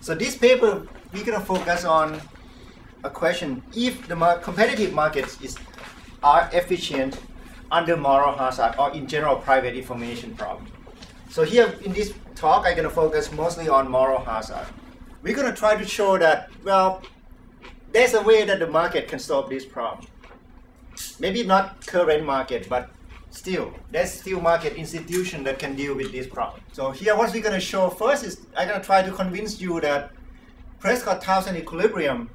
So this paper, we're going to focus on a question: if the competitive markets are efficient under moral hazard or in general private information problem. So here in this talk, I'm going to focus mostly on moral hazard. We're going to try to show that, well, there's a way that the market can solve this problem. Maybe not current market, but still, there's still market institution that can deal with this problem. So here what we're going to show first is, I'm going to try to convince you that Prescott-Townsend equilibrium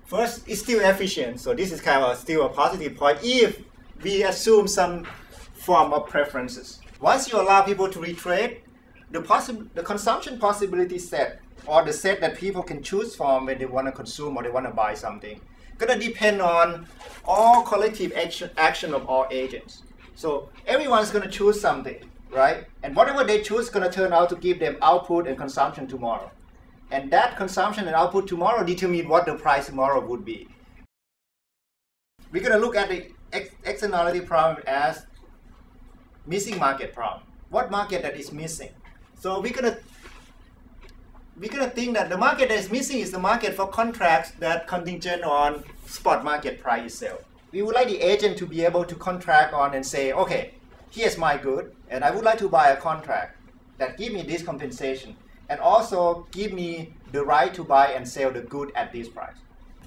first is still efficient. So this is kind of still a positive point if we assume some form of preferences. Once you allow people to retrade, the consumption possibility set, or the set that people can choose from when they want to consume or they want to buy something, going to depend on all collective action of all agents. So everyone's going to choose something, right? And whatever they choose is going to turn out to give them output and consumption tomorrow. And that consumption and output tomorrow determine what the price tomorrow would be. We're going to look at the externality problem as missing market problem. What market that is missing? So we're going to think that the market that is missing is the market for contracts that contingent on spot market price itself. We would like the agent to be able to contract on and say, okay, here's my good, and I would like to buy a contract that give me this compensation, and also give me the right to buy and sell the good at this price.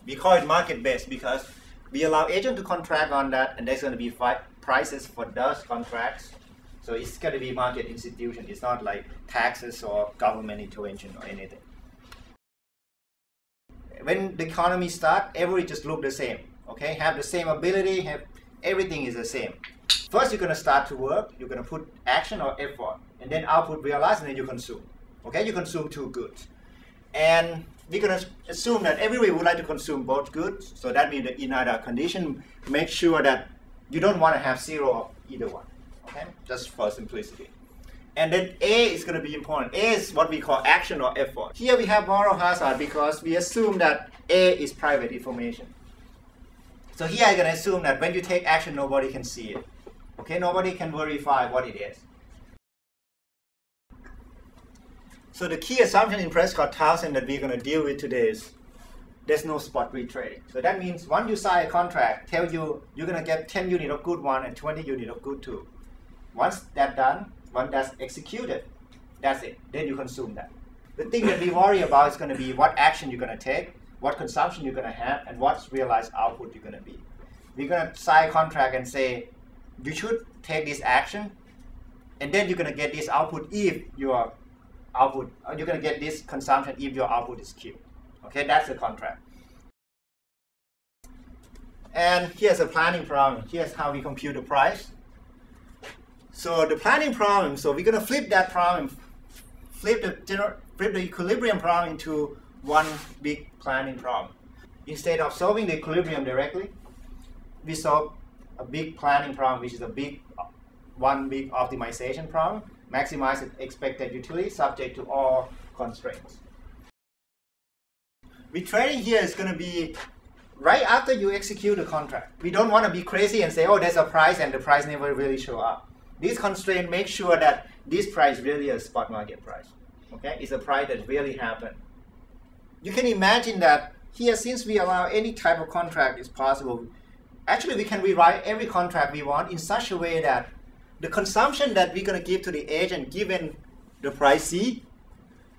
We call it market-based because we allow agent to contract on that, and there's going to be prices for those contracts. So it's going to be market institution. It's not like taxes or government intervention or anything. When the economy starts, everything just look the same. Okay, have the same ability, everything is the same. First, you're going to start to work. You're going to put action or effort, and then output realized, and then you consume. Okay, you consume two goods, and we're going to assume that everybody would like to consume both goods. So that means that in either condition, make sure that you don't want to have zero of either one. Okay, just for simplicity. And then A is going to be important. A is what we call action or effort. Here we have moral hazard because we assume that A is private information. So here I'm going to assume that when you take action, nobody can see it. Okay, nobody can verify what it is. So the key assumption in Prescott-Townsend that we're going to deal with today is there's no spot retrading. So that means once you sign a contract, tell you you're going to get 10 units of good one and 20 units of good two. Once that's done, once that's executed, that's it. Then you consume that. The thing that we worry about is going to be what action you're going to take, what consumption you're going to have, and what's realized output you're going to be. We're going to sign a contract and say, you should take this action, and then you're going to get this output if your output, or you're going to get this consumption if your output is Q. Okay, that's the contract. And here's a planning problem. Here's how we compute the price. So the planning problem, so we're going to flip that problem, flip the equilibrium problem into one big planning problem. Instead of solving the equilibrium directly, we solve a big planning problem, which is one big optimization problem, maximize the expected utility subject to all constraints. Retrading here is going to be right after you execute the contract. We don't want to be crazy and say, oh, there's a price and the price never really show up. These constraints make sure that this price really is a spot market price. Okay, it's a price that really happened. You can imagine that here, since we allow any type of contract is possible, actually we can rewrite every contract we want in such a way that the consumption that we're going to give to the agent given the price C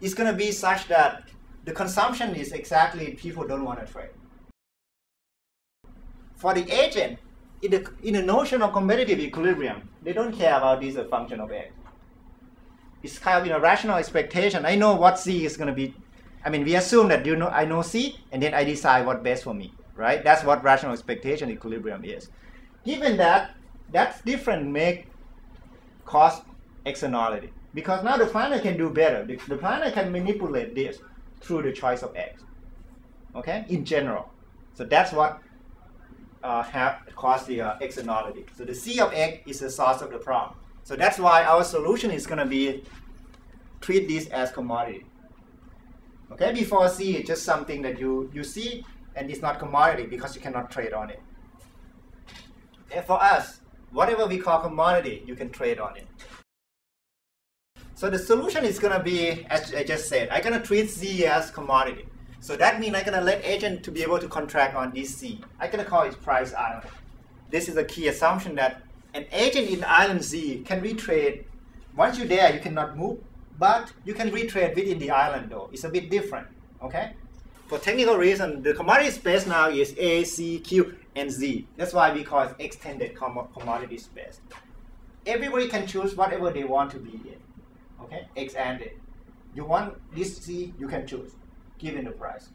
is going to be such that the consumption is exactly people don't want to trade. For the agent, in the notion of competitive equilibrium, they don't care about this as a function of X. It's kind of a rational expectation. I know what C is going to be. I mean, we assume that I know C, and then I decide what's best for me, right? That's what rational expectation equilibrium is. Given that, that's different make cost externality. Because now the planner can do better. The planner can manipulate this through the choice of X, okay, in general. So that's what caused the externality. So the C of X is the source of the problem. So that's why our solution is going to be treat this as commodity. Okay, before C, it's just something that you see, and it's not commodity because you cannot trade on it. And for us, whatever we call commodity, you can trade on it. So the solution is going to be, as I just said, I'm going to treat Z as commodity. So that means I'm going to let agent to be able to contract on this Z. I'm going to call it price island. This is a key assumption that an agent in island Z can retrade. Once you're there, you cannot move, but you can retrade within the island though. It's a bit different, okay? For technical reason, the commodity space now is A, C, Q, and Z. That's why we call it extended commodity space. Everybody can choose whatever they want to be in, okay? X-ended. You want this Z, you can choose, given the price.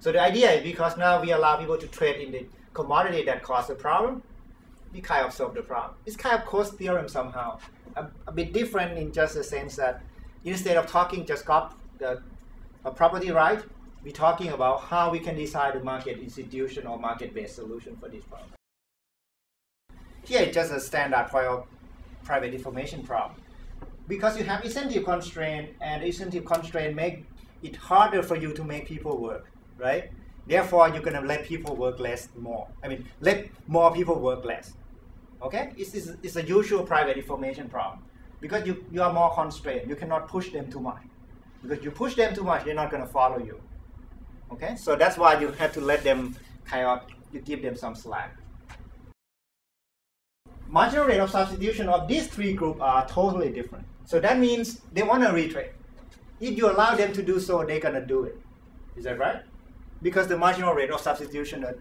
So the idea is because now we allow people to trade in the commodity that caused the problem, we kind of solve the problem. It's kind of cost theorem somehow. A bit different in just the sense that instead of talking just got a property right, we're talking about how we can decide the market institution or market-based solution for this problem. Here it's just a standard for your private information problem. Because you have incentive constraint, and incentive constraint make it harder for you to make people work, right? Therefore, you're going to let people work less more. I mean, let more people work less. Okay? It's a usual private information problem. Because you are more constrained. You cannot push them too much. Because you push them too much, they're not going to follow you. Okay? So that's why you have to let them you give them some slack. Marginal rate of substitution of these three groups are totally different. So that means they want to retrade. If you allow them to do so, they're going to do it. Is that right? Because the marginal rate of substitution are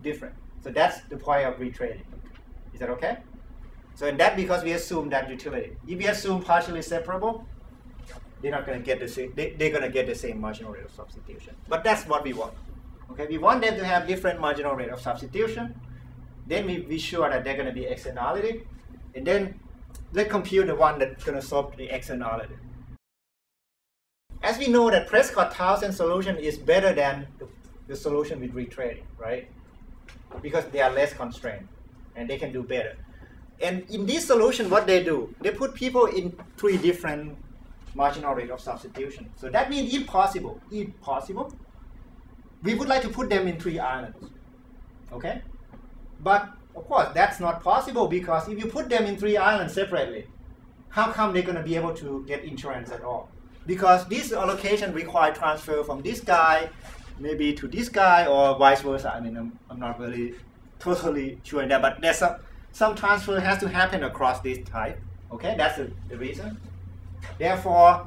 different. So that's the point of retrading. Is that okay? So in that, because we assume that utility. If we assume partially separable, they're not going to get the same. They're going to get the same marginal rate of substitution. But that's what we want. Okay, we want them to have different marginal rate of substitution. Then we sure that they're going to be externality, and then let's compute the one that's going to solve the externality. As we know that Prescott-Townsend solution is better than the solution with retrading, right? Because they are less constrained, and they can do better. And in this solution, what they do, they put people in three different marginal rate of substitution. So that means if possible, we would like to put them in three islands, okay? But of course, that's not possible because if you put them in three islands separately, how come they're going to be able to get insurance at all? Because this allocation requires transfer from this guy maybe to this guy or vice versa. I mean, I'm not really totally sure in that, but there's some transfer has to happen across this type. Okay, that's the reason. Therefore,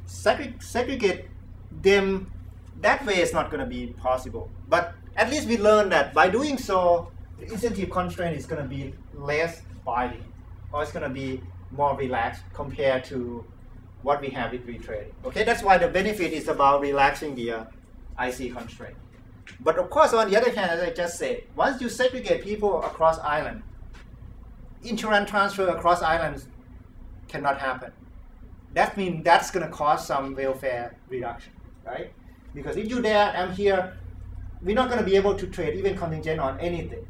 segregate them that way is not going to be possible. But at least we learned that by doing so, the incentive constraint is going to be less binding, or it's going to be more relaxed compared to what we have with retrading. Okay, that's why the benefit is about relaxing the IC constraint. But of course, on the other hand, as I just said, once you segregate people across island, insurance transfer across islands cannot happen. That means that's going to cause some welfare reduction, right? Because if you're there, I'm here, we're not going to be able to trade even contingent on anything.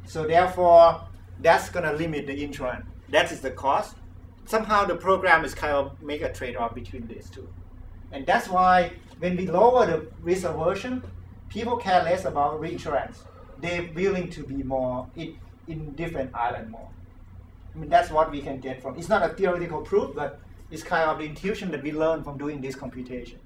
So therefore, that's going to limit the insurance. That is the cost. Somehow the program is kind of make a trade-off between these two. And that's why when we lower the risk aversion, people care less about reinsurance. They're willing to be more in different island more. I mean, that's what we can get from. It's not a theoretical proof, but it's kind of the intuition that we learn from doing this computation.